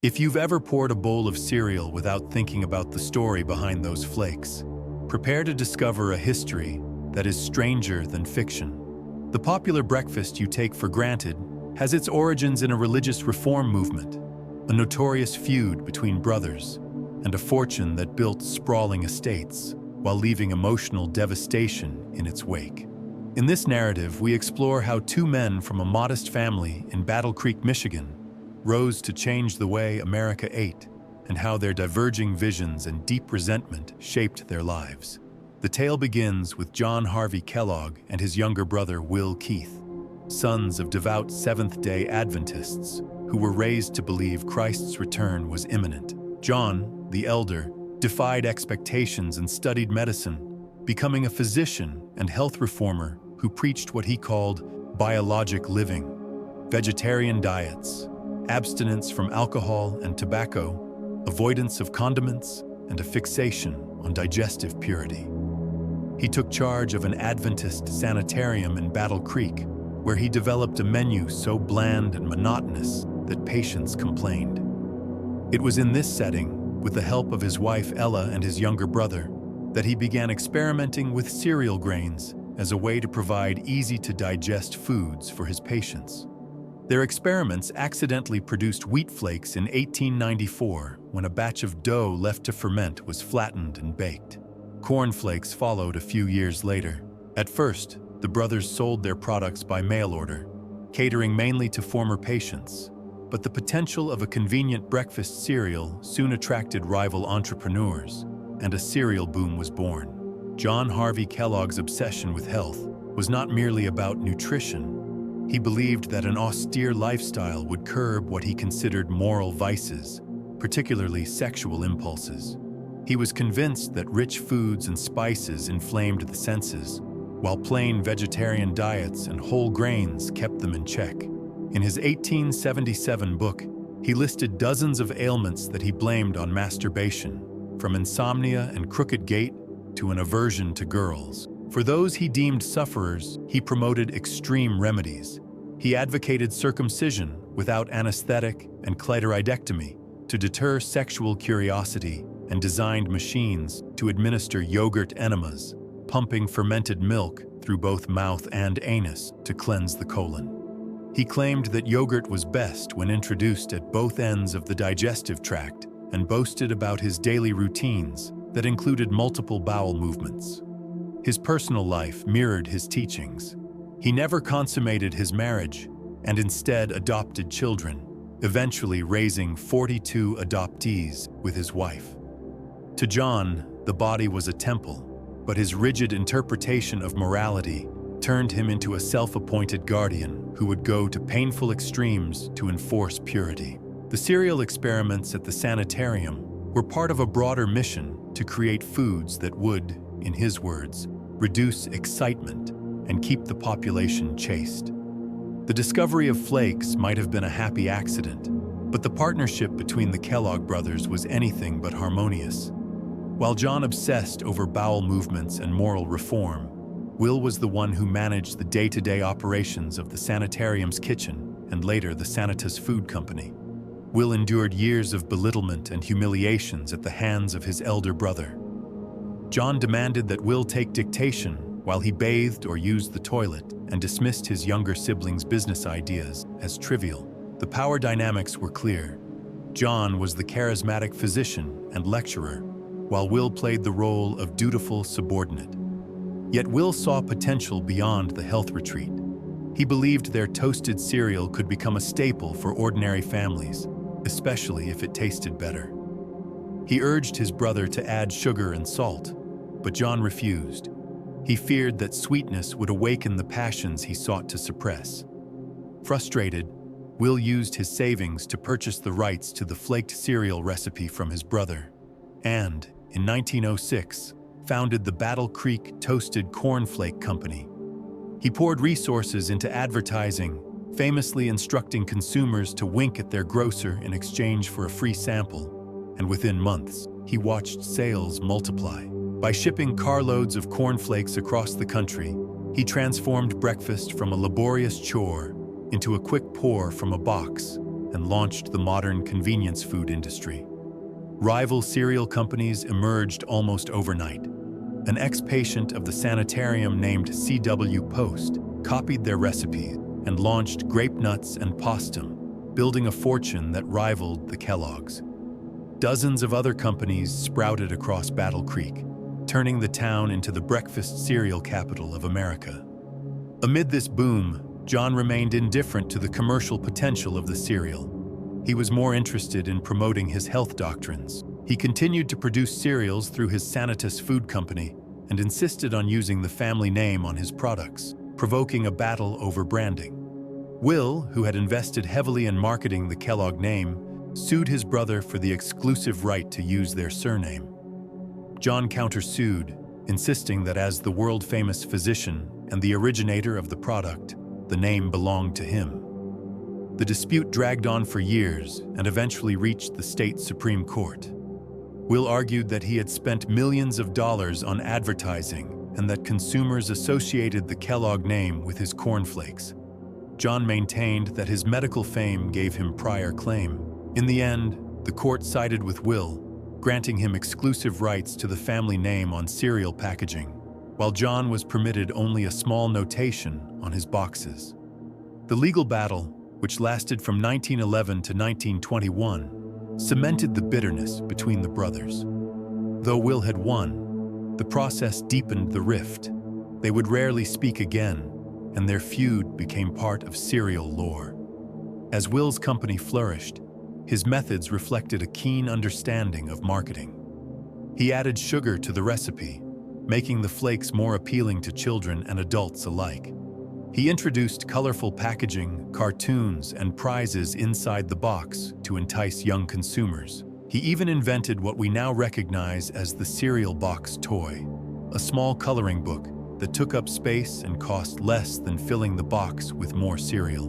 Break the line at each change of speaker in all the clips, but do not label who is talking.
If you've ever poured a bowl of cereal without thinking about the story behind those flakes, prepare to discover a history that is stranger than fiction. The popular breakfast you take for granted has its origins in a religious reform movement, a notorious feud between brothers, and a fortune that built sprawling estates while leaving emotional devastation in its wake. In this narrative, we explore how two men from a modest family in Battle Creek, Michigan, rose to change the way America ate, and how their diverging visions and deep resentment shaped their lives. The tale begins with John Harvey Kellogg and his younger brother Will Keith, sons of devout Seventh-day Adventists who were raised to believe Christ's return was imminent. John, the elder, defied expectations and studied medicine, becoming a physician and health reformer who preached what he called biologic living, vegetarian diets, abstinence from alcohol and tobacco, avoidance of condiments, and a fixation on digestive purity. He took charge of an Adventist sanitarium in Battle Creek, where he developed a menu so bland and monotonous that patients complained. It was in this setting, with the help of his wife Ella and his younger brother, that he began experimenting with cereal grains as a way to provide easy-to-digest foods for his patients. Their experiments accidentally produced wheat flakes in 1894 when a batch of dough left to ferment was flattened and baked. Corn Flakes followed a few years later. At first, the brothers sold their products by mail order, catering mainly to former patients. But the potential of a convenient breakfast cereal soon attracted rival entrepreneurs, and a cereal boom was born. John Harvey Kellogg's obsession with health was not merely about nutrition. He believed that an austere lifestyle would curb what he considered moral vices, particularly sexual impulses. He was convinced that rich foods and spices inflamed the senses, while plain vegetarian diets and whole grains kept them in check. In his 1877 book, he listed dozens of ailments that he blamed on masturbation, from insomnia and crooked gait to an aversion to girls. For those he deemed sufferers, he promoted extreme remedies. He advocated circumcision without anesthetic and clitoridectomy to deter sexual curiosity, and designed machines to administer yogurt enemas, pumping fermented milk through both mouth and anus to cleanse the colon. He claimed that yogurt was best when introduced at both ends of the digestive tract, and boasted about his daily routines that included multiple bowel movements. His personal life mirrored his teachings. He never consummated his marriage and instead adopted children, eventually raising 42 adoptees with his wife. To John, the body was a temple, but his rigid interpretation of morality turned him into a self-appointed guardian who would go to painful extremes to enforce purity. The cereal experiments at the sanitarium were part of a broader mission to create foods that would, in his words, reduce excitement and keep the population chaste. The discovery of flakes might have been a happy accident, but the partnership between the Kellogg brothers was anything but harmonious. While John obsessed over bowel movements and moral reform, Will was the one who managed the day-to-day operations of the sanitarium's kitchen and later the Sanitas Food Company. Will endured years of belittlement and humiliations at the hands of his elder brother. John demanded that Will take dictation while he bathed or used the toilet, and dismissed his younger siblings' business ideas as trivial. The power dynamics were clear. John was the charismatic physician and lecturer, while Will played the role of dutiful subordinate. Yet Will saw potential beyond the health retreat. He believed their toasted cereal could become a staple for ordinary families, especially if it tasted better. He urged his brother to add sugar and salt, but John refused. He feared that sweetness would awaken the passions he sought to suppress. Frustrated, Will used his savings to purchase the rights to the flaked cereal recipe from his brother, and, in 1906, founded the Battle Creek Toasted Corn Flake Company. He poured resources into advertising, famously instructing consumers to wink at their grocer in exchange for a free sample, and within months, he watched sales multiply. By shipping carloads of cornflakes across the country, he transformed breakfast from a laborious chore into a quick pour from a box, and launched the modern convenience food industry. Rival cereal companies emerged almost overnight. An ex-patient of the sanitarium named C.W. Post copied their recipe and launched Grape Nuts and Postum, building a fortune that rivaled the Kellogg's. Dozens of other companies sprouted across Battle Creek, turning the town into the breakfast cereal capital of America. Amid this boom, John remained indifferent to the commercial potential of the cereal. He was more interested in promoting his health doctrines. He continued to produce cereals through his Sanitas food company and insisted on using the family name on his products, provoking a battle over branding. Will, who had invested heavily in marketing the Kellogg name, sued his brother for the exclusive right to use their surname. John countersued, insisting that as the world-famous physician and the originator of the product, the name belonged to him. The dispute dragged on for years and eventually reached the state Supreme Court. Will argued that he had spent millions of dollars on advertising and that consumers associated the Kellogg name with his Corn Flakes. John maintained that his medical fame gave him prior claim. In the end, the court sided with Will, granting him exclusive rights to the family name on cereal packaging, while John was permitted only a small notation on his boxes. The legal battle, which lasted from 1911 to 1921, cemented the bitterness between the brothers. Though Will had won, the process deepened the rift. They would rarely speak again, and their feud became part of cereal lore. As Will's company flourished, his methods reflected a keen understanding of marketing. He added sugar to the recipe, making the flakes more appealing to children and adults alike. He introduced colorful packaging, cartoons, and prizes inside the box to entice young consumers. He even invented what we now recognize as the cereal box toy, a small coloring book that took up space and cost less than filling the box with more cereal.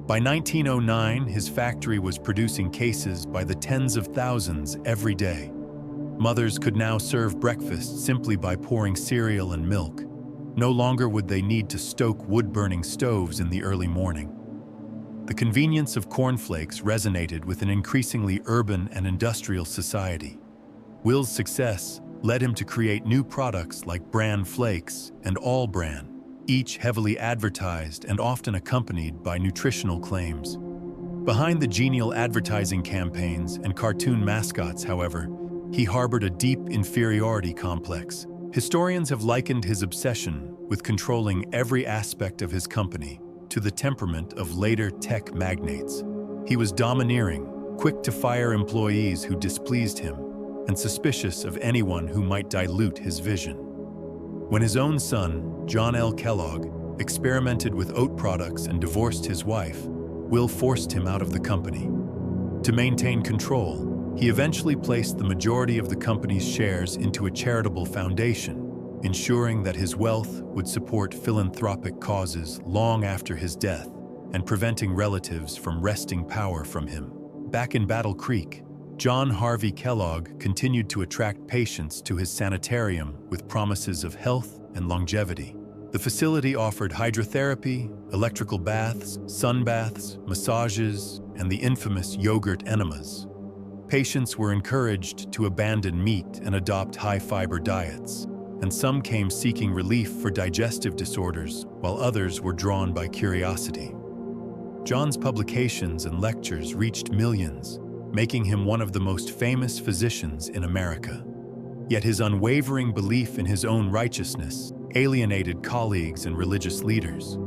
By 1909, his factory was producing cases by the tens of thousands every day. Mothers could now serve breakfast simply by pouring cereal and milk. No longer would they need to stoke wood-burning stoves in the early morning. The convenience of Corn Flakes resonated with an increasingly urban and industrial society. Will's success led him to create new products like Bran Flakes and All Bran, each heavily advertised and often accompanied by nutritional claims. Behind the genial advertising campaigns and cartoon mascots, however, he harbored a deep inferiority complex. Historians have likened his obsession with controlling every aspect of his company to the temperament of later tech magnates. He was domineering, quick to fire employees who displeased him, and suspicious of anyone who might dilute his vision. When his own son, John L. Kellogg, experimented with oat products and divorced his wife, Will forced him out of the company. To maintain control, he eventually placed the majority of the company's shares into a charitable foundation, ensuring that his wealth would support philanthropic causes long after his death and preventing relatives from wresting power from him. Back in Battle Creek, John Harvey Kellogg continued to attract patients to his sanitarium with promises of health and longevity. The facility offered hydrotherapy, electrical baths, sun baths, massages, and the infamous yogurt enemas. Patients were encouraged to abandon meat and adopt high-fiber diets, and some came seeking relief for digestive disorders, while others were drawn by curiosity. John's publications and lectures reached millions, making him one of the most famous physicians in America. Yet his unwavering belief in his own righteousness alienated colleagues and religious leaders.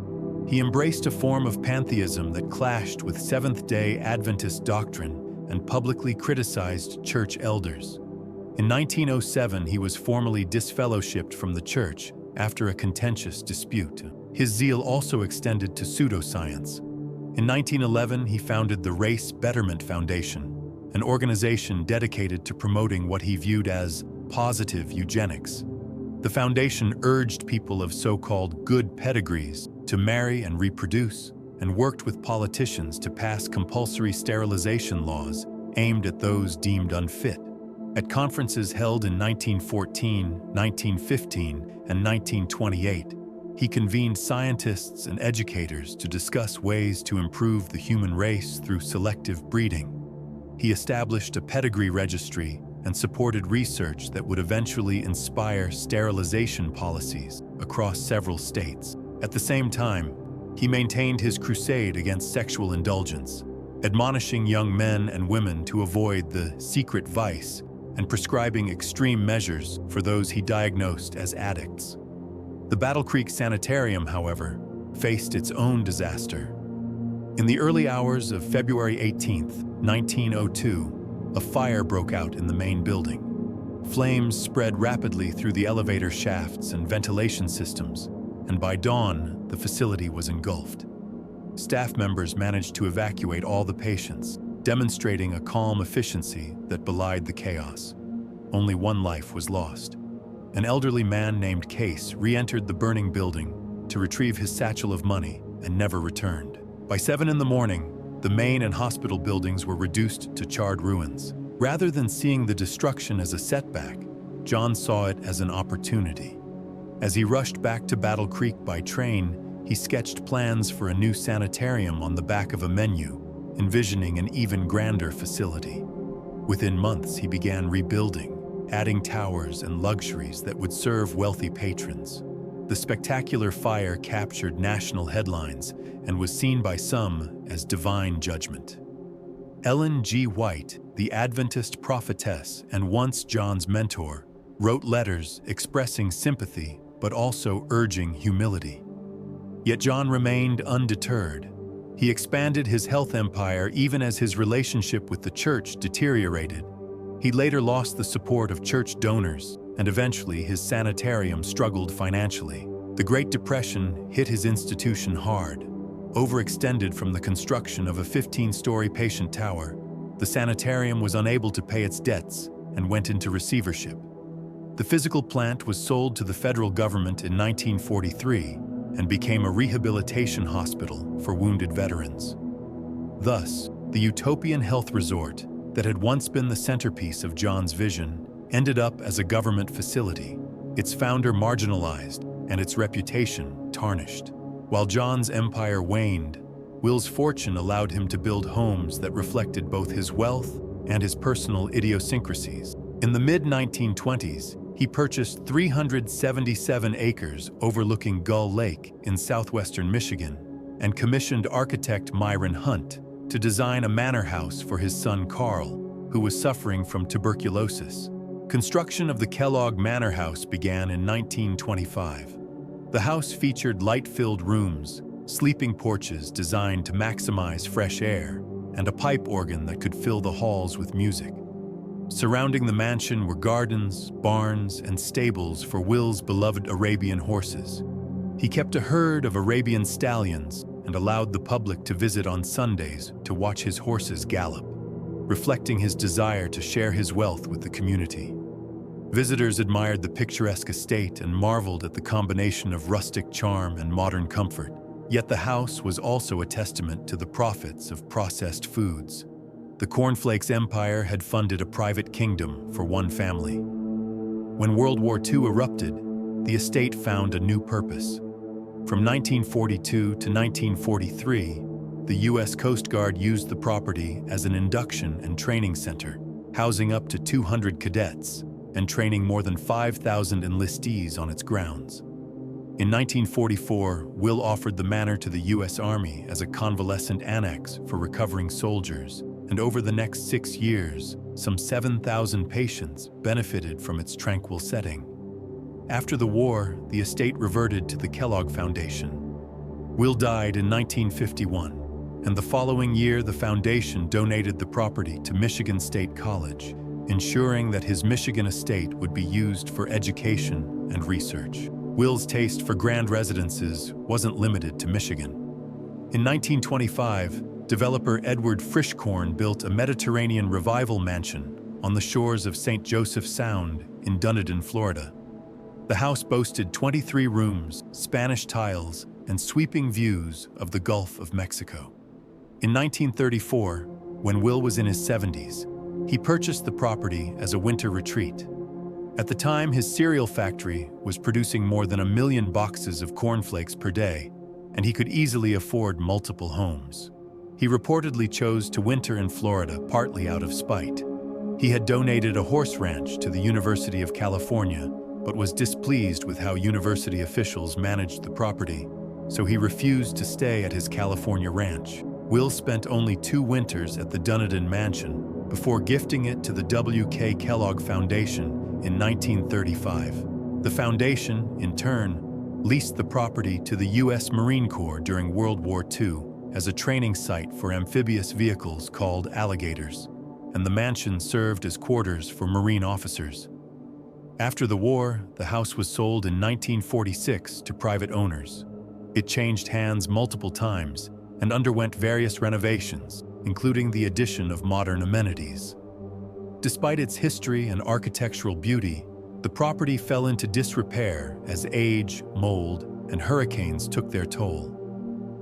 He embraced a form of pantheism that clashed with Seventh-day Adventist doctrine and publicly criticized church elders. In 1907, he was formally disfellowshipped from the church after a contentious dispute. His zeal also extended to pseudoscience. In 1911, he founded the Race Betterment Foundation, an organization dedicated to promoting what he viewed as positive eugenics. The foundation urged people of so-called good pedigrees to marry and reproduce, and worked with politicians to pass compulsory sterilization laws aimed at those deemed unfit. At conferences held in 1914, 1915, and 1928, he convened scientists and educators to discuss ways to improve the human race through selective breeding. He established a pedigree registry and supported research that would eventually inspire sterilization policies across several states. At the same time, he maintained his crusade against sexual indulgence, admonishing young men and women to avoid the secret vice and prescribing extreme measures for those he diagnosed as addicts. The Battle Creek Sanitarium, however, faced its own disaster. In the early hours of February 18, 1902, a fire broke out in the main building. Flames spread rapidly through the elevator shafts and ventilation systems, and by dawn, the facility was engulfed. Staff members managed to evacuate all the patients, demonstrating a calm efficiency that belied the chaos. Only one life was lost. An elderly man named Case re-entered the burning building to retrieve his satchel of money and never returned. By 7 in the morning, the main and hospital buildings were reduced to charred ruins. Rather than seeing the destruction as a setback, John saw it as an opportunity. As he rushed back to Battle Creek by train, he sketched plans for a new sanitarium on the back of a menu, envisioning an even grander facility. Within months, he began rebuilding, adding towers and luxuries that would serve wealthy patrons. The spectacular fire captured national headlines and was seen by some as divine judgment. Ellen G. White, the Adventist prophetess and once John's mentor, wrote letters expressing sympathy but also urging humility. Yet John remained undeterred. He expanded his health empire even as his relationship with the church deteriorated. He later lost the support of church donors, and eventually his sanitarium struggled financially. The Great Depression hit his institution hard. Overextended from the construction of a 15-story patient tower, the sanitarium was unable to pay its debts and went into receivership. The physical plant was sold to the federal government in 1943 and became a rehabilitation hospital for wounded veterans. Thus, the utopian health resort that had once been the centerpiece of John's vision ended up as a government facility, its founder marginalized and its reputation tarnished. While John's empire waned, Will's fortune allowed him to build homes that reflected both his wealth and his personal idiosyncrasies. In the mid-1920s, he purchased 377 acres overlooking Gull Lake in southwestern Michigan and commissioned architect Myron Hunt to design a manor house for his son Carl, who was suffering from tuberculosis. Construction of the Kellogg Manor House began in 1925. The house featured light-filled rooms, sleeping porches designed to maximize fresh air, and a pipe organ that could fill the halls with music. Surrounding the mansion were gardens, barns, and stables for Will's beloved Arabian horses. He kept a herd of Arabian stallions and allowed the public to visit on Sundays to watch his horses gallop, reflecting his desire to share his wealth with the community. Visitors admired the picturesque estate and marveled at the combination of rustic charm and modern comfort. Yet the house was also a testament to the profits of processed foods. The Corn Flakes empire had funded a private kingdom for one family. When World War II erupted, the estate found a new purpose. From 1942 to 1943, the U.S. Coast Guard used the property as an induction and training center, housing up to 200 cadets and training more than 5,000 enlistees on its grounds. In 1944, Will offered the manor to the U.S. Army as a convalescent annex for recovering soldiers, and over the next 6 years, some 7,000 patients benefited from its tranquil setting. After the war, the estate reverted to the Kellogg Foundation. Will died in 1951, and the following year the foundation donated the property to Michigan State College, ensuring that his Michigan estate would be used for education and research. Will's taste for grand residences wasn't limited to Michigan. In 1925, developer Edward Frischkorn built a Mediterranean revival mansion on the shores of St. Joseph Sound in Dunedin, Florida. The house boasted 23 rooms, Spanish tiles, and sweeping views of the Gulf of Mexico. In 1934, when Will was in his 70s, he purchased the property as a winter retreat. At the time, his cereal factory was producing more than 1 million boxes of Corn Flakes per day, and he could easily afford multiple homes. He reportedly chose to winter in Florida partly out of spite. He had donated a horse ranch to the University of California, but was displeased with how university officials managed the property, so he refused to stay at his California ranch. Will spent only 2 winters at the Dunedin Mansion before gifting it to the W.K. Kellogg Foundation in 1935. The foundation, in turn, leased the property to the U.S. Marine Corps during World War II as a training site for amphibious vehicles called alligators, and the mansion served as quarters for Marine officers. After the war, the house was sold in 1946 to private owners. It changed hands multiple times and underwent various renovations, including the addition of modern amenities. Despite its history and architectural beauty, the property fell into disrepair as age, mold, and hurricanes took their toll.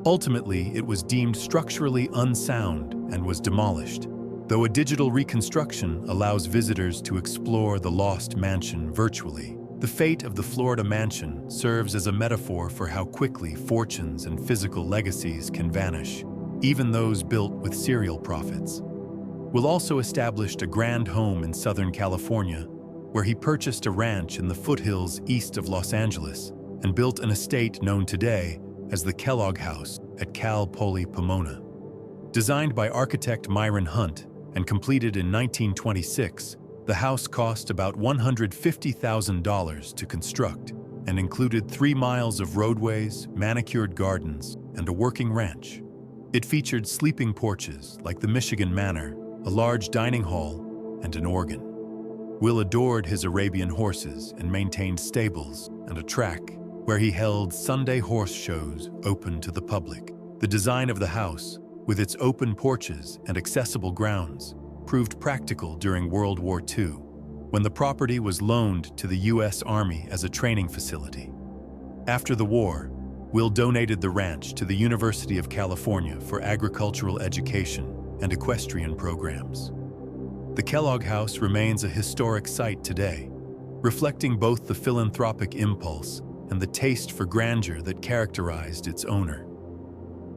Ultimately, it was deemed structurally unsound and was demolished, though a digital reconstruction allows visitors to explore the lost mansion virtually. The fate of the Florida mansion serves as a metaphor for how quickly fortunes and physical legacies can vanish, even those built with serial profits. Will also established a grand home in Southern California, where he purchased a ranch in the foothills east of Los Angeles and built an estate known today as the Kellogg House at Cal Poly Pomona. Designed by architect Myron Hunt and completed in 1926, the house cost about $150,000 to construct and included 3 miles of roadways, manicured gardens, and a working ranch. It featured sleeping porches like the Michigan Manor, a large dining hall, and an organ. Will adored his Arabian horses and maintained stables and a track where he held Sunday horse shows open to the public. The design of the house, with its open porches and accessible grounds, proved practical during World War II, when the property was loaned to the U.S. Army as a training facility. After the war, Will donated the ranch to the University of California for agricultural education and equestrian programs. The Kellogg House remains a historic site today, reflecting both the philanthropic impulse and the taste for grandeur that characterized its owner.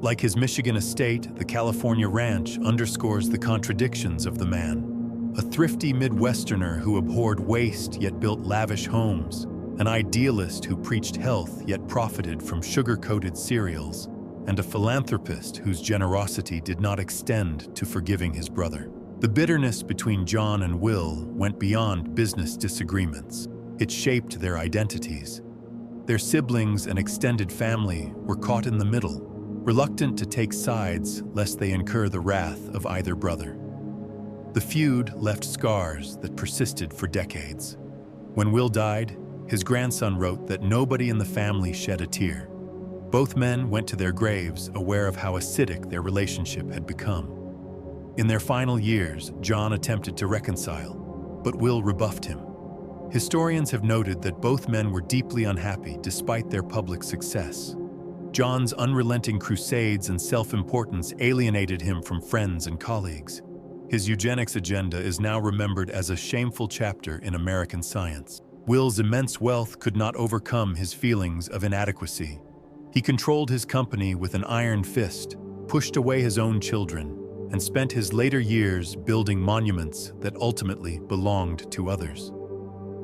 Like his Michigan estate, the California ranch underscores the contradictions of the man, a thrifty Midwesterner who abhorred waste yet built lavish homes, an idealist who preached health yet profited from sugar-coated cereals, and a philanthropist whose generosity did not extend to forgiving his brother. The bitterness between John and Will went beyond business disagreements. It shaped their identities. Their siblings and extended family were caught in the middle, reluctant to take sides lest they incur the wrath of either brother. The feud left scars that persisted for decades. When Will died, his grandson wrote that nobody in the family shed a tear. Both men went to their graves aware of how acidic their relationship had become. In their final years, John attempted to reconcile, but Will rebuffed him. Historians have noted that both men were deeply unhappy despite their public success. John's unrelenting crusades and self-importance alienated him from friends and colleagues. His eugenics agenda is now remembered as a shameful chapter in American science. Will's immense wealth could not overcome his feelings of inadequacy. He controlled his company with an iron fist, pushed away his own children, and spent his later years building monuments that ultimately belonged to others.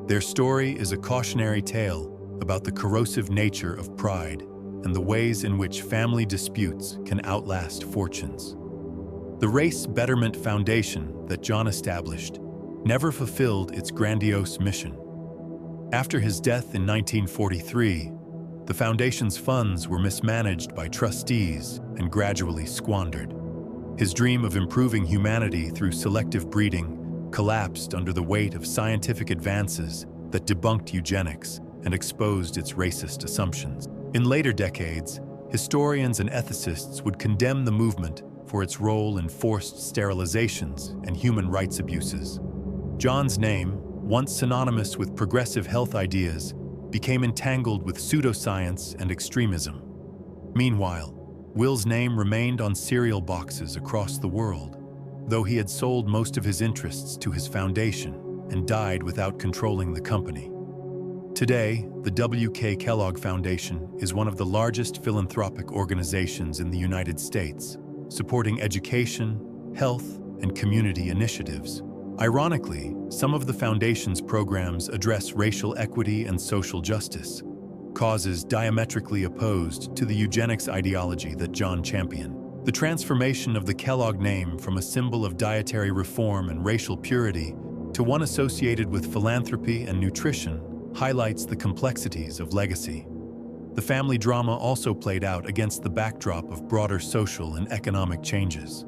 Their story is a cautionary tale about the corrosive nature of pride and the ways in which family disputes can outlast fortunes. The Race Betterment Foundation that John established never fulfilled its grandiose mission. After his death in 1943, the foundation's funds were mismanaged by trustees and gradually squandered. His dream of improving humanity through selective breeding collapsed under the weight of scientific advances that debunked eugenics and exposed its racist assumptions. In later decades, historians and ethicists would condemn the movement for its role in forced sterilizations and human rights abuses. John's name, once synonymous with progressive health ideas, became entangled with pseudoscience and extremism. Meanwhile, Will's name remained on cereal boxes across the world. Though he had sold most of his interests to his foundation, and died without controlling the company. Today, the W.K. Kellogg Foundation is one of the largest philanthropic organizations in the United States, supporting education, health, and community initiatives. Ironically, some of the foundation's programs address racial equity and social justice, causes diametrically opposed to the eugenics ideology that John championed. The transformation of the Kellogg name from a symbol of dietary reform and racial purity to one associated with philanthropy and nutrition highlights the complexities of legacy. The family drama also played out against the backdrop of broader social and economic changes.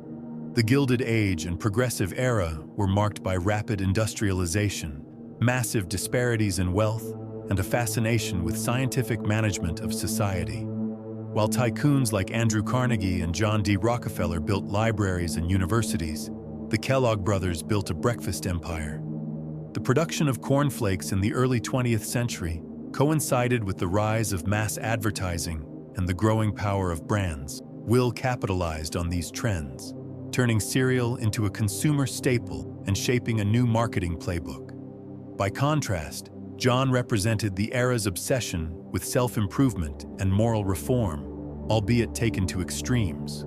The Gilded Age and Progressive Era were marked by rapid industrialization, massive disparities in wealth, and a fascination with scientific management of society. While tycoons like Andrew Carnegie and John D. Rockefeller built libraries and universities, the Kellogg brothers built a breakfast empire. The production of Corn Flakes in the early 20th century coincided with the rise of mass advertising and the growing power of brands. Will capitalized on these trends, turning cereal into a consumer staple and shaping a new marketing playbook. By contrast, John represented the era's obsession with self-improvement and moral reform, albeit taken to extremes.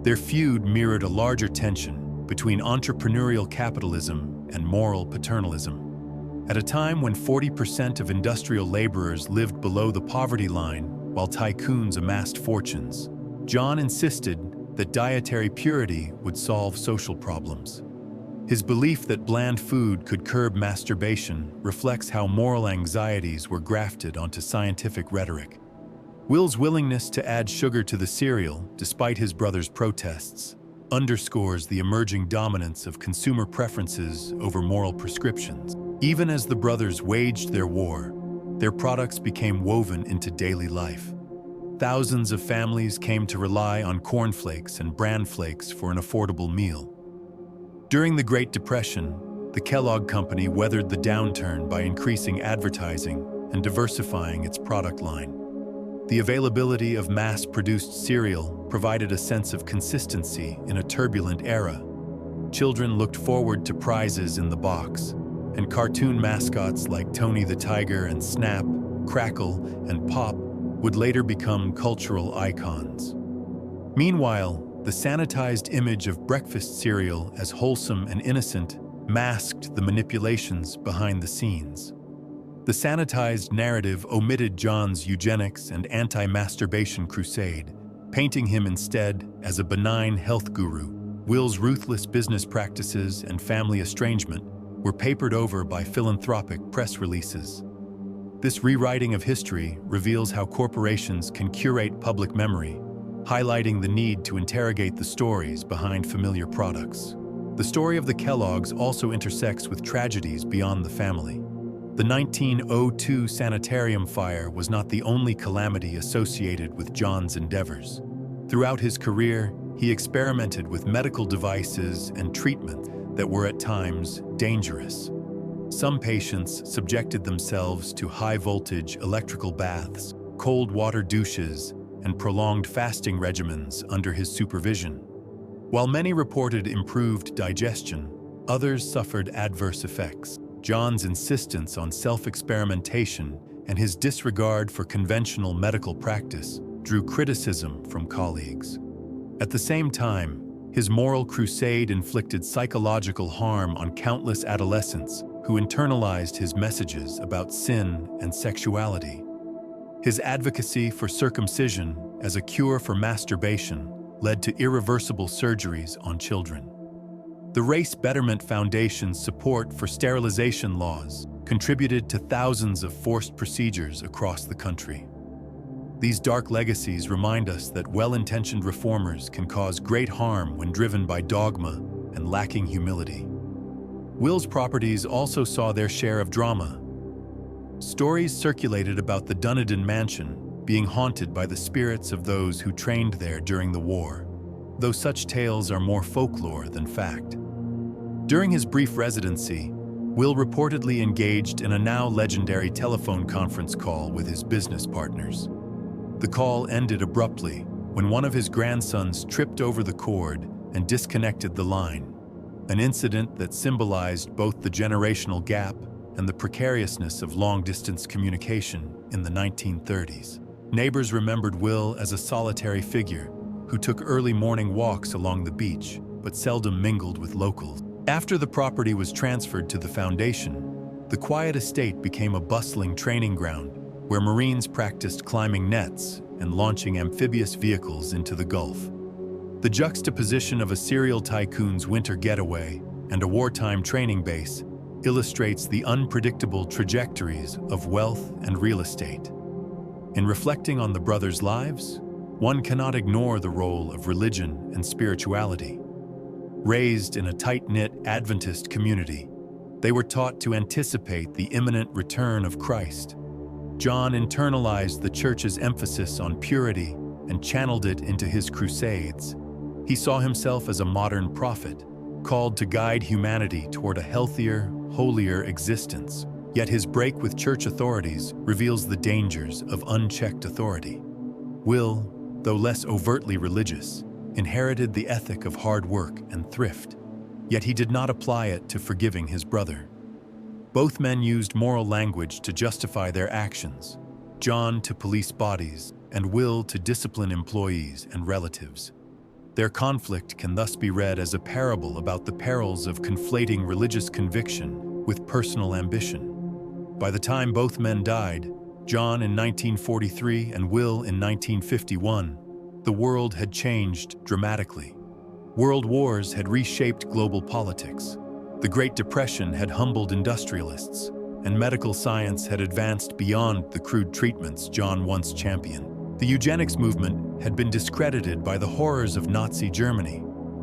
Their feud mirrored a larger tension between entrepreneurial capitalism and moral paternalism. At a time when 40% of industrial laborers lived below the poverty line while tycoons amassed fortunes, John insisted that dietary purity would solve social problems. His belief that bland food could curb masturbation reflects how moral anxieties were grafted onto scientific rhetoric. Will's willingness to add sugar to the cereal, despite his brother's protests, underscores the emerging dominance of consumer preferences over moral prescriptions. Even as the brothers waged their war, their products became woven into daily life. Thousands of families came to rely on Corn Flakes and Bran Flakes for an affordable meal. During the Great Depression, the Kellogg Company weathered the downturn by increasing advertising and diversifying its product line. The availability of mass-produced cereal provided a sense of consistency in a turbulent era. Children looked forward to prizes in the box, and cartoon mascots like Tony the Tiger and Snap, Crackle, and Pop would later become cultural icons. Meanwhile, the sanitized image of breakfast cereal as wholesome and innocent masked the manipulations behind the scenes. The sanitized narrative omitted John's eugenics and anti-masturbation crusade, painting him instead as a benign health guru. Will's ruthless business practices and family estrangement were papered over by philanthropic press releases. This rewriting of history reveals how corporations can curate public memory, highlighting the need to interrogate the stories behind familiar products. The story of the Kellogg's also intersects with tragedies beyond the family. The 1902 sanitarium fire was not the only calamity associated with John's endeavors. Throughout his career, he experimented with medical devices and treatment that were at times dangerous. Some patients subjected themselves to high-voltage electrical baths, cold water douches, and prolonged fasting regimens under his supervision. While many reported improved digestion, others suffered adverse effects. John's insistence on self-experimentation and his disregard for conventional medical practice drew criticism from colleagues. At the same time, his moral crusade inflicted psychological harm on countless adolescents who internalized his messages about sin and sexuality. His advocacy for circumcision as a cure for masturbation led to irreversible surgeries on children. The Race Betterment Foundation's support for sterilization laws contributed to thousands of forced procedures across the country. These dark legacies remind us that well-intentioned reformers can cause great harm when driven by dogma and lacking humility. Will's properties also saw their share of drama. Stories circulated about the Dunedin mansion being haunted by the spirits of those who trained there during the war, though such tales are more folklore than fact. During his brief residency, Will reportedly engaged in a now legendary telephone conference call with his business partners. The call ended abruptly when one of his grandsons tripped over the cord and disconnected the line. an incident that symbolized both the generational gap and the precariousness of long-distance communication in the 1930s. Neighbors remembered Will as a solitary figure who took early morning walks along the beach but seldom mingled with locals. After the property was transferred to the foundation, the quiet estate became a bustling training ground where Marines practiced climbing nets and launching amphibious vehicles into the Gulf. The juxtaposition of a serial tycoon's winter getaway and a wartime training base illustrates the unpredictable trajectories of wealth and real estate. In reflecting on the brothers' lives, one cannot ignore the role of religion and spirituality. Raised in a tight-knit Adventist community, they were taught to anticipate the imminent return of Christ. John internalized the church's emphasis on purity and channeled it into his crusades. He saw himself as a modern prophet, called to guide humanity toward a healthier, holier existence. Yet his break with church authorities reveals the dangers of unchecked authority. Will, though less overtly religious, inherited the ethic of hard work and thrift, yet he did not apply it to forgiving his brother. Both men used moral language to justify their actions, John to police bodies and Will to discipline employees and relatives. Their conflict can thus be read as a parable about the perils of conflating religious conviction with personal ambition. By the time both men died, John in 1943 and Will in 1951, the world had changed dramatically. World wars had reshaped global politics. The Great Depression had humbled industrialists, and medical science had advanced beyond the crude treatments John once championed. The eugenics movement had been discredited by the horrors of Nazi Germany,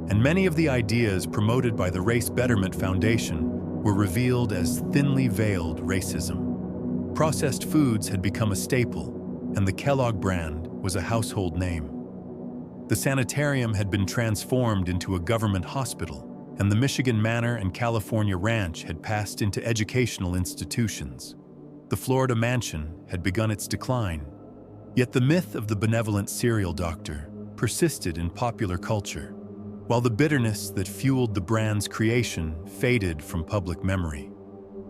and many of the ideas promoted by the Race Betterment Foundation were revealed as thinly veiled racism. Processed foods had become a staple, and the Kellogg brand was a household name. The sanitarium had been transformed into a government hospital, and the Michigan Manor and California Ranch had passed into educational institutions. The Florida Mansion had begun its decline. Yet the myth of the benevolent cereal doctor persisted in popular culture, while the bitterness that fueled the brand's creation faded from public memory.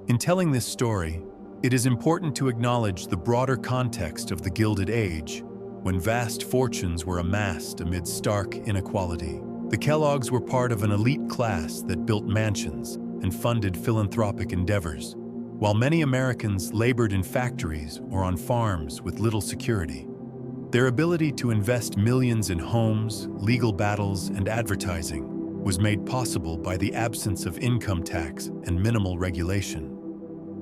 In telling this story, it is important to acknowledge the broader context of the Gilded Age, when vast fortunes were amassed amid stark inequality. The Kellogg's were part of an elite class that built mansions and funded philanthropic endeavors, while many Americans labored in factories or on farms with little security. Their ability to invest millions in homes, legal battles, and advertising was made possible by the absence of income tax and minimal regulation.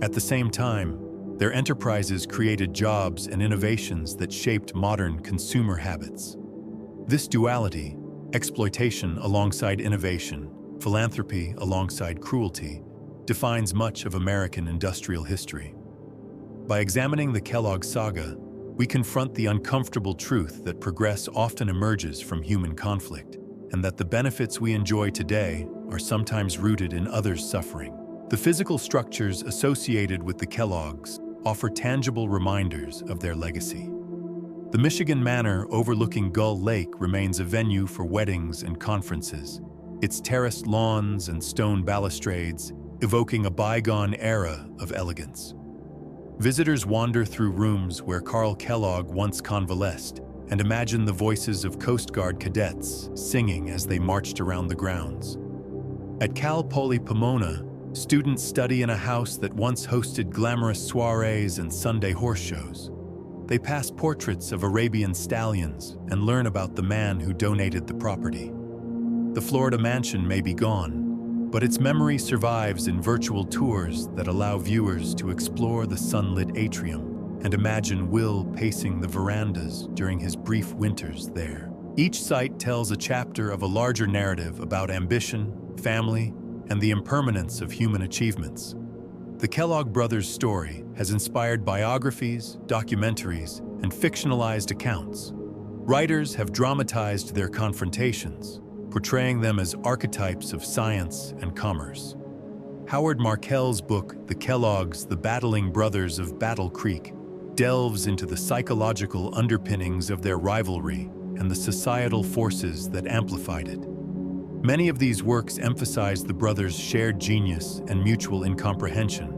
At the same time, their enterprises created jobs and innovations that shaped modern consumer habits. This duality, exploitation alongside innovation, philanthropy alongside cruelty, defines much of American industrial history. By examining the Kellogg saga, we confront the uncomfortable truth that progress often emerges from human conflict, and that the benefits we enjoy today are sometimes rooted in others' suffering. The physical structures associated with the Kellogg's offer tangible reminders of their legacy. The Michigan Manor overlooking Gull Lake remains a venue for weddings and conferences, its terraced lawns and stone balustrades evoking a bygone era of elegance. Visitors wander through rooms where Carl Kellogg once convalesced and imagine the voices of Coast Guard cadets singing as they marched around the grounds. At Cal Poly Pomona, students study in a house that once hosted glamorous soirees and Sunday horse shows. They pass portraits of Arabian stallions and learn about the man who donated the property. The Florida Mansion may be gone, but its memory survives in virtual tours that allow viewers to explore the sunlit atrium and imagine Will pacing the verandas during his brief winters there. Each site tells a chapter of a larger narrative about ambition, family, and the impermanence of human achievements. The Kellogg brothers' story has inspired biographies, documentaries, and fictionalized accounts. Writers have dramatized their confrontations, portraying them as archetypes of science and commerce. Howard Markel's book, The Kellogg's, The Battling Brothers of Battle Creek, delves into the psychological underpinnings of their rivalry and the societal forces that amplified it. Many of these works emphasize the brothers' shared genius and mutual incomprehension.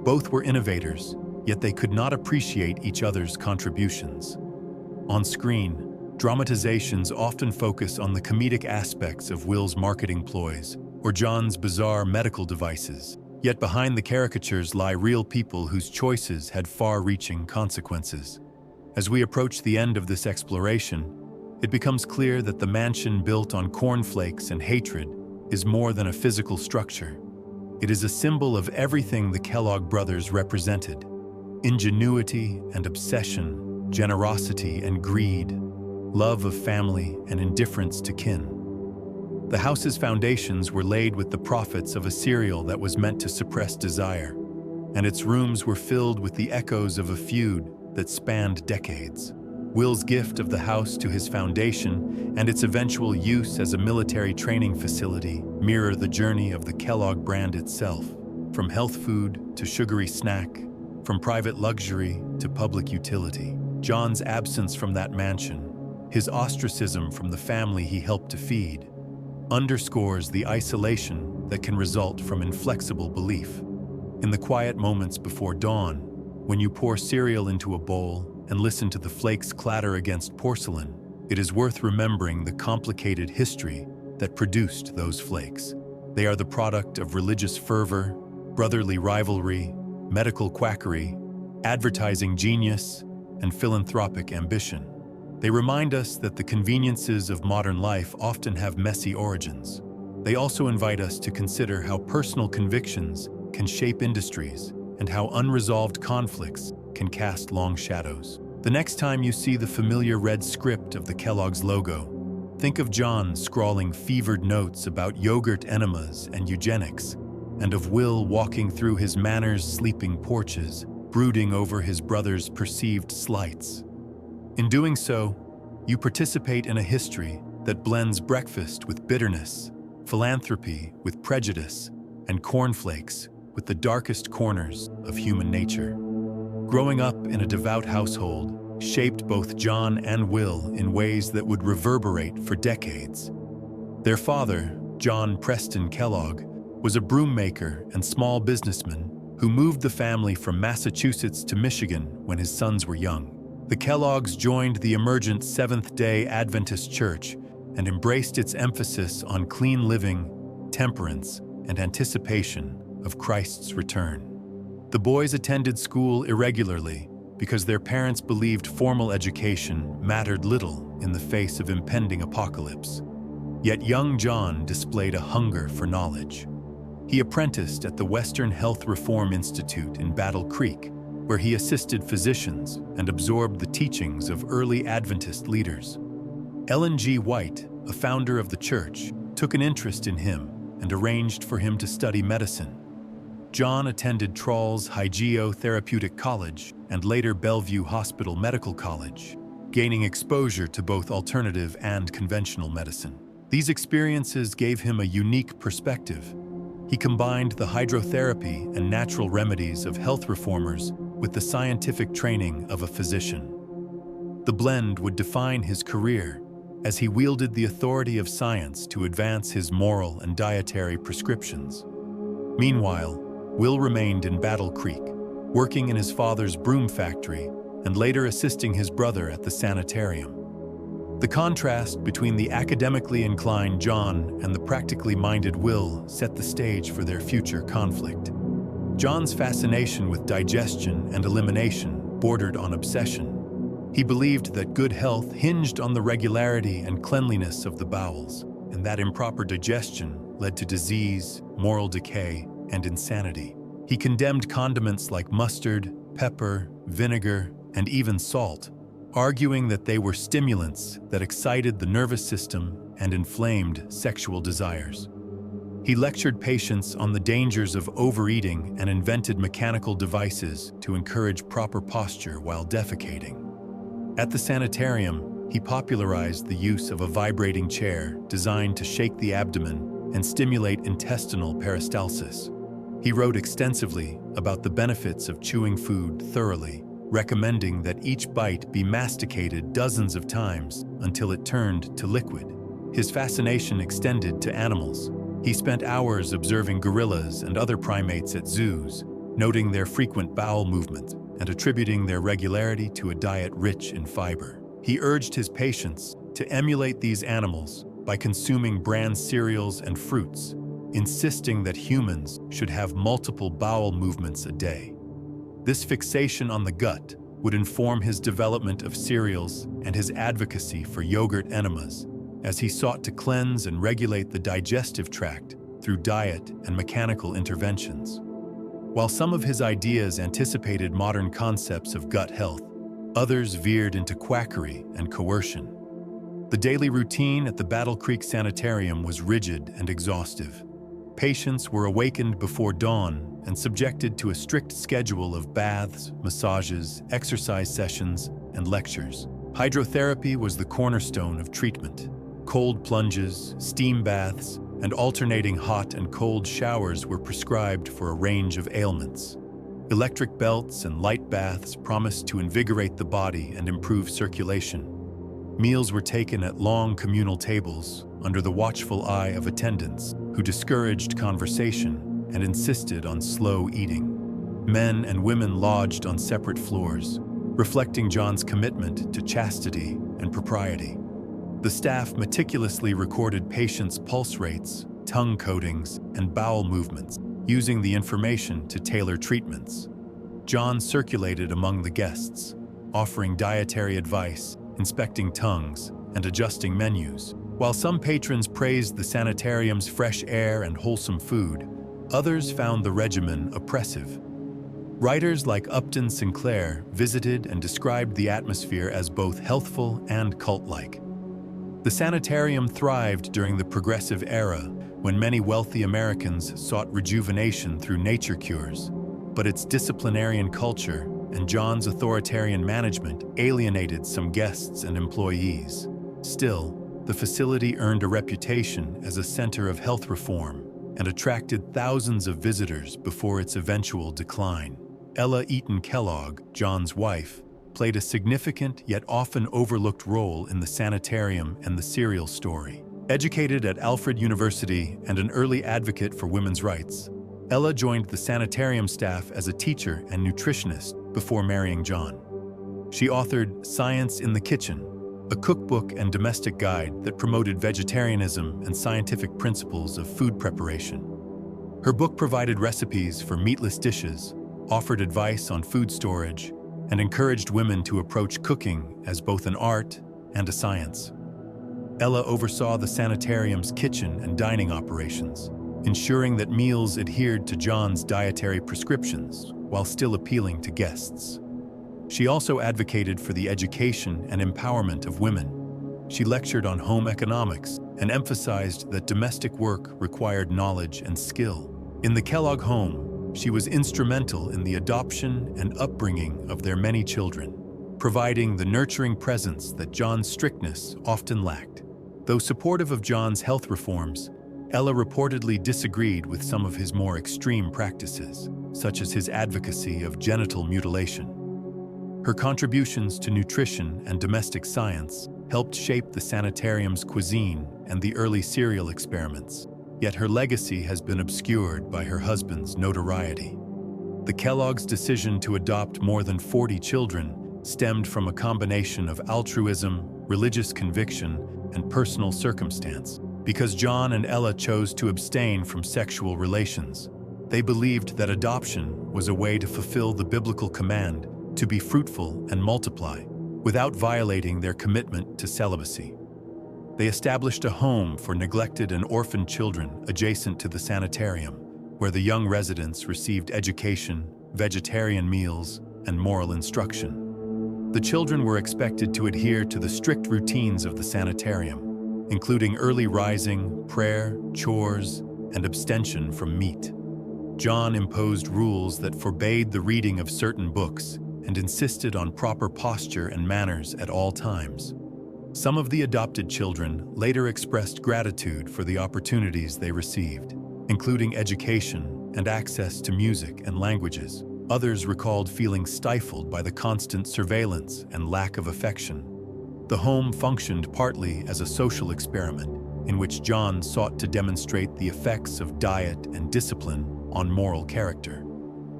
Both were innovators, yet they could not appreciate each other's contributions. On screen, dramatizations often focus on the comedic aspects of Will's marketing ploys or John's bizarre medical devices. Yet behind the caricatures lie real people whose choices had far-reaching consequences. As we approach the end of this exploration, it becomes clear that the mansion built on cornflakes and hatred is more than a physical structure. It is a symbol of everything the Kellogg brothers represented: ingenuity and obsession, generosity and greed, love of family and indifference to kin. The house's foundations were laid with the profits of a cereal that was meant to suppress desire, and its rooms were filled with the echoes of a feud that spanned decades. Will's gift of the house to his foundation and its eventual use as a military training facility mirror the journey of the Kellogg brand itself, from health food to sugary snack, from private luxury to public utility. John's absence from that mansion, his ostracism from the family he helped to feed, underscores the isolation that can result from inflexible belief. In the quiet moments before dawn, when you pour cereal into a bowl and listen to the flakes clatter against porcelain, it is worth remembering the complicated history that produced those flakes. They are the product of religious fervor, brotherly rivalry, medical quackery, advertising genius, and philanthropic ambition. They remind us that the conveniences of modern life often have messy origins. They also invite us to consider how personal convictions can shape industries and how unresolved conflicts can cast long shadows. The next time you see the familiar red script of the Kellogg's logo, think of John scrawling fevered notes about yogurt enemas and eugenics, and of Will walking through his manor's sleeping porches, brooding over his brother's perceived slights. In doing so, you participate in a history that blends breakfast with bitterness, philanthropy with prejudice, and cornflakes with the darkest corners of human nature. Growing up in a devout household shaped both John and Will in ways that would reverberate for decades. Their father, John Preston Kellogg, was a broom maker and small businessman who moved the family from Massachusetts to Michigan when his sons were young. The Kelloggs joined the emergent Seventh-day Adventist Church and embraced its emphasis on clean living, temperance, and anticipation of Christ's return. The boys attended school irregularly because their parents believed formal education mattered little in the face of impending apocalypse. Yet young John displayed a hunger for knowledge. He apprenticed at the Western Health Reform Institute in Battle Creek, where he assisted physicians and absorbed the teachings of early Adventist leaders. Ellen G. White, a founder of the church, took an interest in him and arranged for him to study medicine. John attended Trall's Hygeo Therapeutic College and later Bellevue Hospital Medical College, gaining exposure to both alternative and conventional medicine. These experiences gave him a unique perspective. He combined the hydrotherapy and natural remedies of health reformers with the scientific training of a physician. The blend would define his career as he wielded the authority of science to advance his moral and dietary prescriptions. Meanwhile, Will remained in Battle Creek, working in his father's broom factory and later assisting his brother at the sanitarium. The contrast between the academically inclined John and the practically minded Will set the stage for their future conflict. John's fascination with digestion and elimination bordered on obsession. He believed that good health hinged on the regularity and cleanliness of the bowels, and that improper digestion led to disease, moral decay, and insanity. He condemned condiments like mustard, pepper, vinegar, and even salt, arguing that they were stimulants that excited the nervous system and inflamed sexual desires. He lectured patients on the dangers of overeating and invented mechanical devices to encourage proper posture while defecating. At the sanitarium, he popularized the use of a vibrating chair designed to shake the abdomen and stimulate intestinal peristalsis. He wrote extensively about the benefits of chewing food thoroughly, recommending that each bite be masticated dozens of times until it turned to liquid. His fascination extended to animals. He spent hours observing gorillas and other primates at zoos, noting their frequent bowel movements and attributing their regularity to a diet rich in fiber. He urged his patients to emulate these animals by consuming bran cereals and fruits, insisting that humans should have multiple bowel movements a day. This fixation on the gut would inform his development of cereals and his advocacy for yogurt enemas, as he sought to cleanse and regulate the digestive tract through diet and mechanical interventions. While some of his ideas anticipated modern concepts of gut health, others veered into quackery and coercion. The daily routine at the Battle Creek Sanitarium was rigid and exhaustive. Patients were awakened before dawn and subjected to a strict schedule of baths, massages, exercise sessions, and lectures. Hydrotherapy was the cornerstone of treatment. Cold plunges, steam baths, and alternating hot and cold showers were prescribed for a range of ailments. Electric belts and light baths promised to invigorate the body and improve circulation. Meals were taken at long communal tables under the watchful eye of attendants who discouraged conversation and insisted on slow eating. Men and women lodged on separate floors, reflecting John's commitment to chastity and propriety. The staff meticulously recorded patients' pulse rates, tongue coatings, and bowel movements, using the information to tailor treatments. John circulated among the guests, offering dietary advice, inspecting tongues, and adjusting menus. While some patrons praised the sanitarium's fresh air and wholesome food, others found the regimen oppressive. Writers like Upton Sinclair visited and described the atmosphere as both healthful and cult-like. The sanitarium thrived during the Progressive Era, when many wealthy Americans sought rejuvenation through nature cures, but its disciplinarian culture and John's authoritarian management alienated some guests and employees. Still, the facility earned a reputation as a center of health reform and attracted thousands of visitors before its eventual decline. Ella Eaton Kellogg, John's wife, played a significant yet often overlooked role in the sanitarium and the cereal story. Educated at Alfred University and an early advocate for women's rights, Ella joined the sanitarium staff as a teacher and nutritionist before marrying John. She authored Science in the Kitchen, a cookbook and domestic guide that promoted vegetarianism and scientific principles of food preparation. Her book provided recipes for meatless dishes, offered advice on food storage, and encouraged women to approach cooking as both an art and a science. Ella oversaw the sanitarium's kitchen and dining operations, ensuring that meals adhered to John's dietary prescriptions while still appealing to guests. She also advocated for the education and empowerment of women. She lectured on home economics and emphasized that domestic work required knowledge and skill. In the Kellogg home, she was instrumental in the adoption and upbringing of their many children, providing the nurturing presence that John's strictness often lacked. Though supportive of John's health reforms, Ella reportedly disagreed with some of his more extreme practices, such as his advocacy of genital mutilation. Her contributions to nutrition and domestic science helped shape the sanitarium's cuisine and the early cereal experiments. Yet her legacy has been obscured by her husband's notoriety. The Kellogg's decision to adopt more than 40 children stemmed from a combination of altruism, religious conviction, and personal circumstance. Because John and Ella chose to abstain from sexual relations, they believed that adoption was a way to fulfill the biblical command to be fruitful and multiply, without violating their commitment to celibacy. They established a home for neglected and orphaned children adjacent to the sanitarium, where the young residents received education, vegetarian meals, and moral instruction. The children were expected to adhere to the strict routines of the sanitarium, including early rising, prayer, chores, and abstention from meat. John imposed rules that forbade the reading of certain books and insisted on proper posture and manners at all times. Some of the adopted children later expressed gratitude for the opportunities they received, including education and access to music and languages. Others recalled feeling stifled by the constant surveillance and lack of affection. The home functioned partly as a social experiment, in which John sought to demonstrate the effects of diet and discipline on moral character.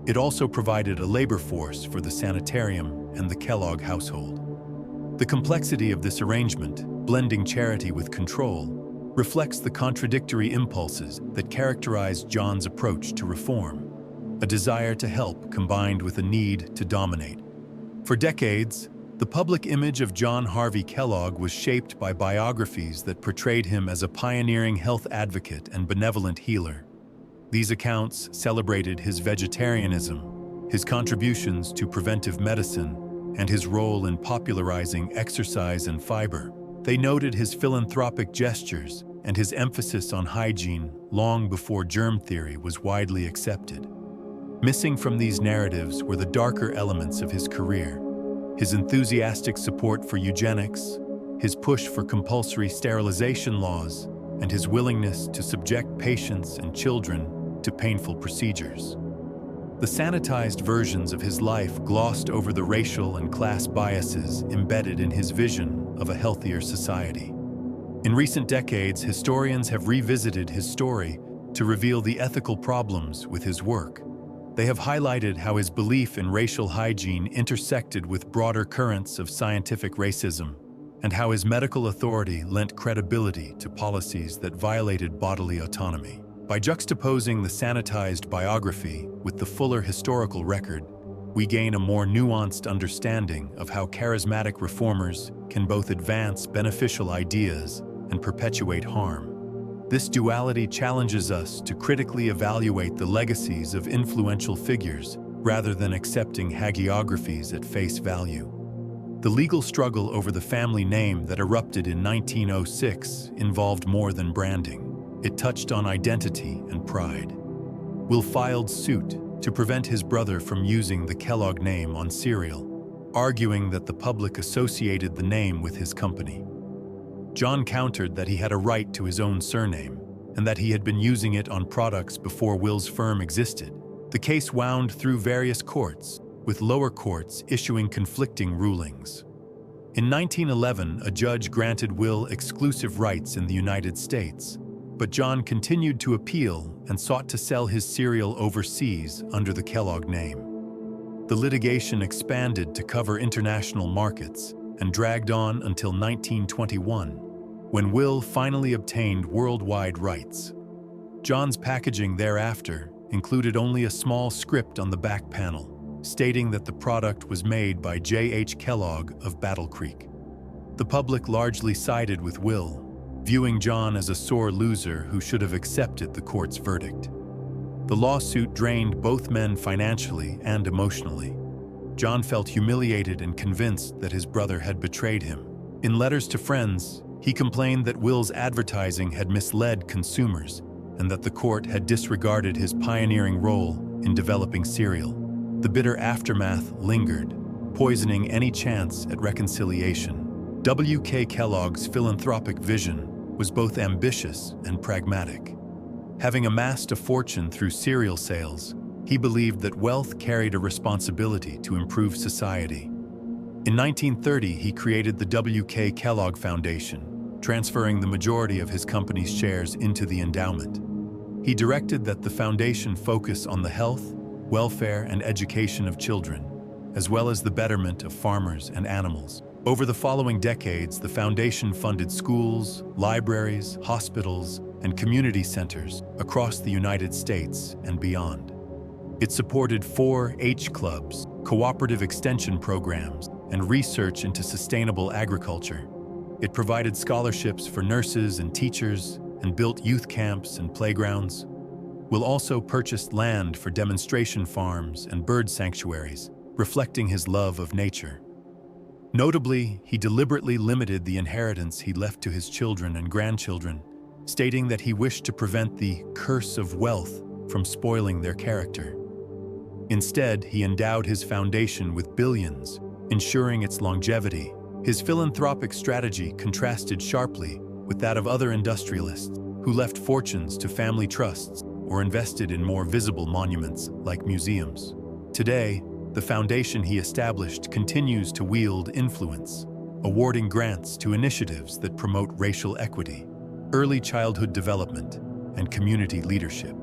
It also provided a labor force for the sanitarium and the Kellogg household. The complexity of this arrangement, blending charity with control, reflects the contradictory impulses that characterize John's approach to reform, a desire to help combined with a need to dominate. For decades, the public image of John Harvey Kellogg was shaped by biographies that portrayed him as a pioneering health advocate and benevolent healer. These accounts celebrated his vegetarianism, his contributions to preventive medicine, and his role in popularizing exercise and fiber. They noted his philanthropic gestures and his emphasis on hygiene long before germ theory was widely accepted. Missing from these narratives were the darker elements of his career: his enthusiastic support for eugenics, his push for compulsory sterilization laws, and his willingness to subject patients and children to painful procedures. The sanitized versions of his life glossed over the racial and class biases embedded in his vision of a healthier society. In recent decades, historians have revisited his story to reveal the ethical problems with his work. They have highlighted how his belief in racial hygiene intersected with broader currents of scientific racism, and how his medical authority lent credibility to policies that violated bodily autonomy. By juxtaposing the sanitized biography with the fuller historical record, we gain a more nuanced understanding of how charismatic reformers can both advance beneficial ideas and perpetuate harm. This duality challenges us to critically evaluate the legacies of influential figures rather than accepting hagiographies at face value. The legal struggle over the family name that erupted in 1906 involved more than branding. It touched on identity and pride. Will filed suit to prevent his brother from using the Kellogg name on cereal, arguing that the public associated the name with his company. John countered that he had a right to his own surname and that he had been using it on products before Will's firm existed. The case wound through various courts, with lower courts issuing conflicting rulings. In 1911, a judge granted Will exclusive rights in the United States, but John continued to appeal and sought to sell his cereal overseas under the Kellogg name. The litigation expanded to cover international markets and dragged on until 1921, when Will finally obtained worldwide rights. John's packaging thereafter included only a small script on the back panel, stating that the product was made by J.H. Kellogg of Battle Creek. The public largely sided with Will, viewing John as a sore loser who should have accepted the court's verdict. The lawsuit drained both men financially and emotionally. John felt humiliated and convinced that his brother had betrayed him. In letters to friends, he complained that Will's advertising had misled consumers and that the court had disregarded his pioneering role in developing cereal. The bitter aftermath lingered, poisoning any chance at reconciliation. W.K. Kellogg's philanthropic vision was both ambitious and pragmatic. Having amassed a fortune through cereal sales, he believed that wealth carried a responsibility to improve society. In 1930, he created the W.K. Kellogg Foundation, transferring the majority of his company's shares into the endowment. He directed that the foundation focus on the health, welfare, and education of children, as well as the betterment of farmers and animals. Over the following decades, the foundation funded schools, libraries, hospitals, and community centers across the United States and beyond. It supported 4-H clubs, cooperative extension programs, and research into sustainable agriculture. It provided scholarships for nurses and teachers and built youth camps and playgrounds. Will also purchased land for demonstration farms and bird sanctuaries, reflecting his love of nature. Notably, he deliberately limited the inheritance he left to his children and grandchildren, stating that he wished to prevent the curse of wealth from spoiling their character. Instead, he endowed his foundation with billions, ensuring its longevity. His philanthropic strategy contrasted sharply with that of other industrialists who left fortunes to family trusts or invested in more visible monuments like museums. Today, the foundation he established continues to wield influence, awarding grants to initiatives that promote racial equity. early childhood development, and community leadership.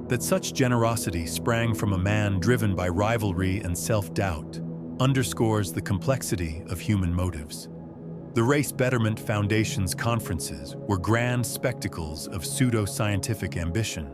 That such generosity sprang from a man driven by rivalry and self-doubt underscores the complexity of human motives. The Race Betterment Foundation's conferences were grand spectacles of pseudo-scientific ambition.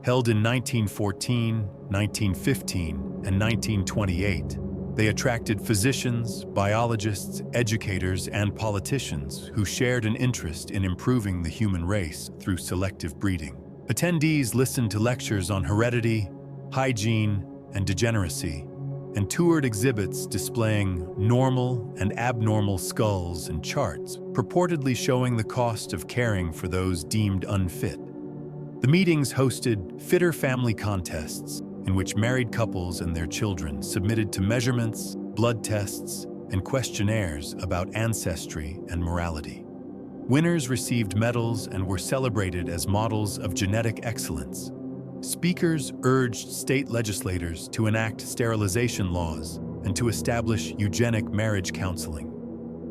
Held in 1914, 1915, and 1928, they attracted physicians, biologists, educators, and politicians who shared an interest in improving the human race through selective breeding. Attendees listened to lectures on heredity, hygiene, and degeneracy, and toured exhibits displaying normal and abnormal skulls and charts, purportedly showing the cost of caring for those deemed unfit. The meetings hosted fitter family contests in which married couples and their children submitted to measurements, blood tests, and questionnaires about ancestry and morality. Winners received medals and were celebrated as models of genetic excellence. Speakers urged state legislators to enact sterilization laws and to establish eugenic marriage counseling.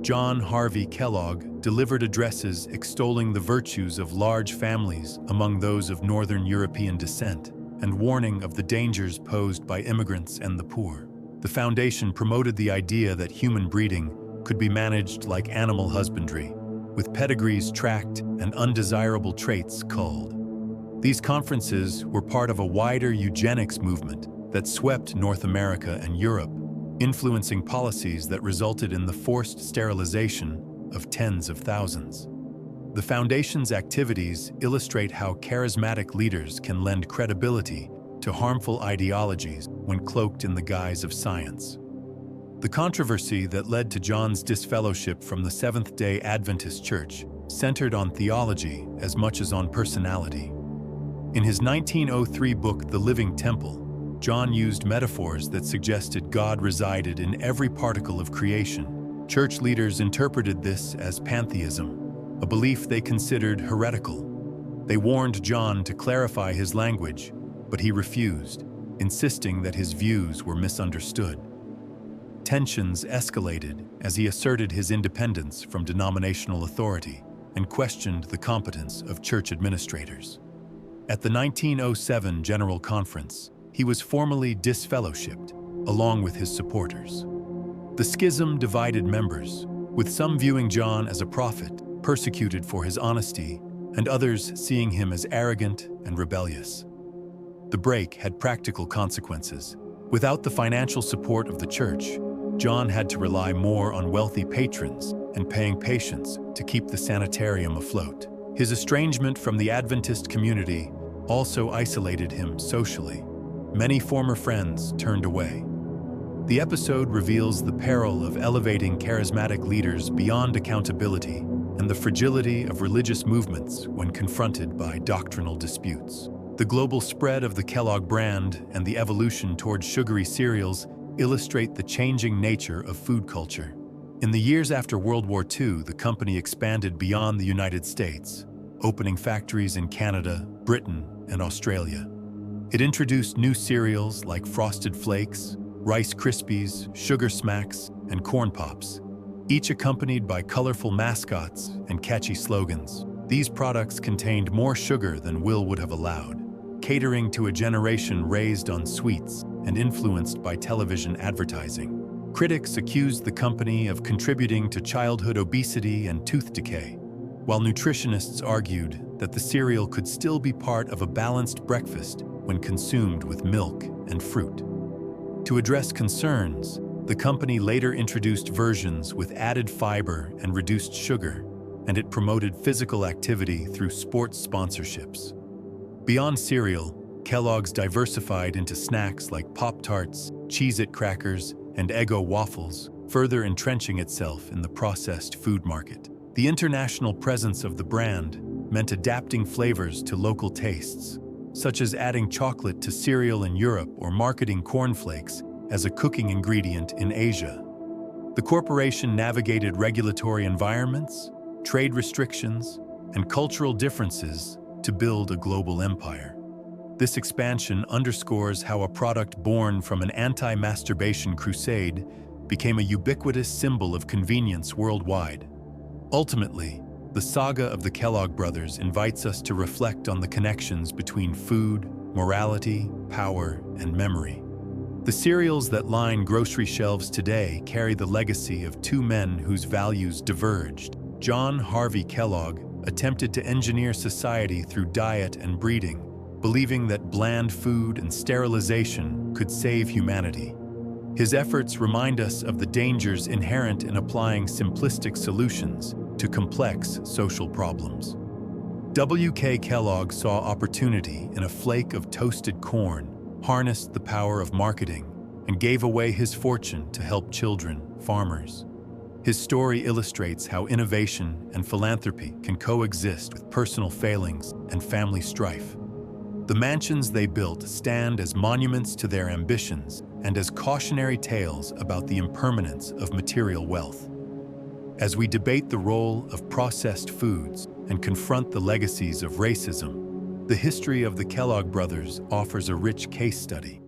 John Harvey Kellogg delivered addresses extolling the virtues of large families among those of Northern European descent and warning of the dangers posed by immigrants and the poor. The foundation promoted the idea that human breeding could be managed like animal husbandry, with pedigrees tracked and undesirable traits culled. These conferences were part of a wider eugenics movement that swept North America and Europe, influencing policies that resulted in the forced sterilization of tens of thousands. The Foundation's activities illustrate how charismatic leaders can lend credibility to harmful ideologies when cloaked in the guise of science. The controversy that led to John's disfellowship from the Seventh-day Adventist Church centered on theology as much as on personality. In his 1903 book, The Living Temple, John used metaphors that suggested God resided in every particle of creation. Church leaders interpreted this as pantheism, a belief they considered heretical. They warned John to clarify his language, but he refused, insisting that his views were misunderstood. Tensions escalated as he asserted his independence from denominational authority and questioned the competence of church administrators. At the 1907 General Conference, he was formally disfellowshipped, along with his supporters. The schism divided members, with some viewing John as a prophet, persecuted for his honesty, and others seeing him as arrogant and rebellious. The break had practical consequences. Without the financial support of the church, John had to rely more on wealthy patrons and paying patients to keep the sanitarium afloat. His estrangement from the Adventist community also isolated him socially. Many former friends turned away. The episode reveals the peril of elevating charismatic leaders beyond accountability and the fragility of religious movements when confronted by doctrinal disputes. The global spread of the Kellogg brand and the evolution toward sugary cereals illustrate the changing nature of food culture. In the years after World War II, the company expanded beyond the United States, opening factories in Canada, Britain, and Australia. It introduced new cereals like Frosted Flakes, Rice Krispies, Sugar Smacks, and Corn Pops, each accompanied by colorful mascots and catchy slogans. These products contained more sugar than Will would have allowed, catering to a generation raised on sweets and influenced by television advertising. Critics accused the company of contributing to childhood obesity and tooth decay, while nutritionists argued that the cereal could still be part of a balanced breakfast when consumed with milk and fruit. To address concerns, the company later introduced versions with added fiber and reduced sugar, and it promoted physical activity through sports sponsorships. Beyond cereal, Kellogg's diversified into snacks like Pop-Tarts, Cheez-It crackers, and Eggo waffles, further entrenching itself in the processed food market. The international presence of the brand meant adapting flavors to local tastes, such as adding chocolate to cereal in Europe or marketing Corn Flakes as a cooking ingredient in Asia. The corporation navigated regulatory environments, trade restrictions, and cultural differences to build a global empire. This expansion underscores how a product born from an anti-masturbation crusade became a ubiquitous symbol of convenience worldwide. Ultimately, the The saga of the Kellogg brothers invites us to reflect on the connections between food, morality, power, and memory. The cereals that line grocery shelves today carry the legacy of two men whose values diverged. John Harvey Kellogg attempted to engineer society through diet and breeding, believing that bland food and sterilization could save humanity. His efforts remind us of the dangers inherent in applying simplistic solutions to complex social problems. W.K. Kellogg saw opportunity in a flake of toasted corn, harnessed the power of marketing, and gave away his fortune to help children, farmers. His story illustrates how innovation and philanthropy can coexist with personal failings and family strife. The mansions they built stand as monuments to their ambitions and as cautionary tales about the impermanence of material wealth. As we debate the role of processed foods and confront the legacies of racism, the history of the Kellogg brothers offers a rich case study.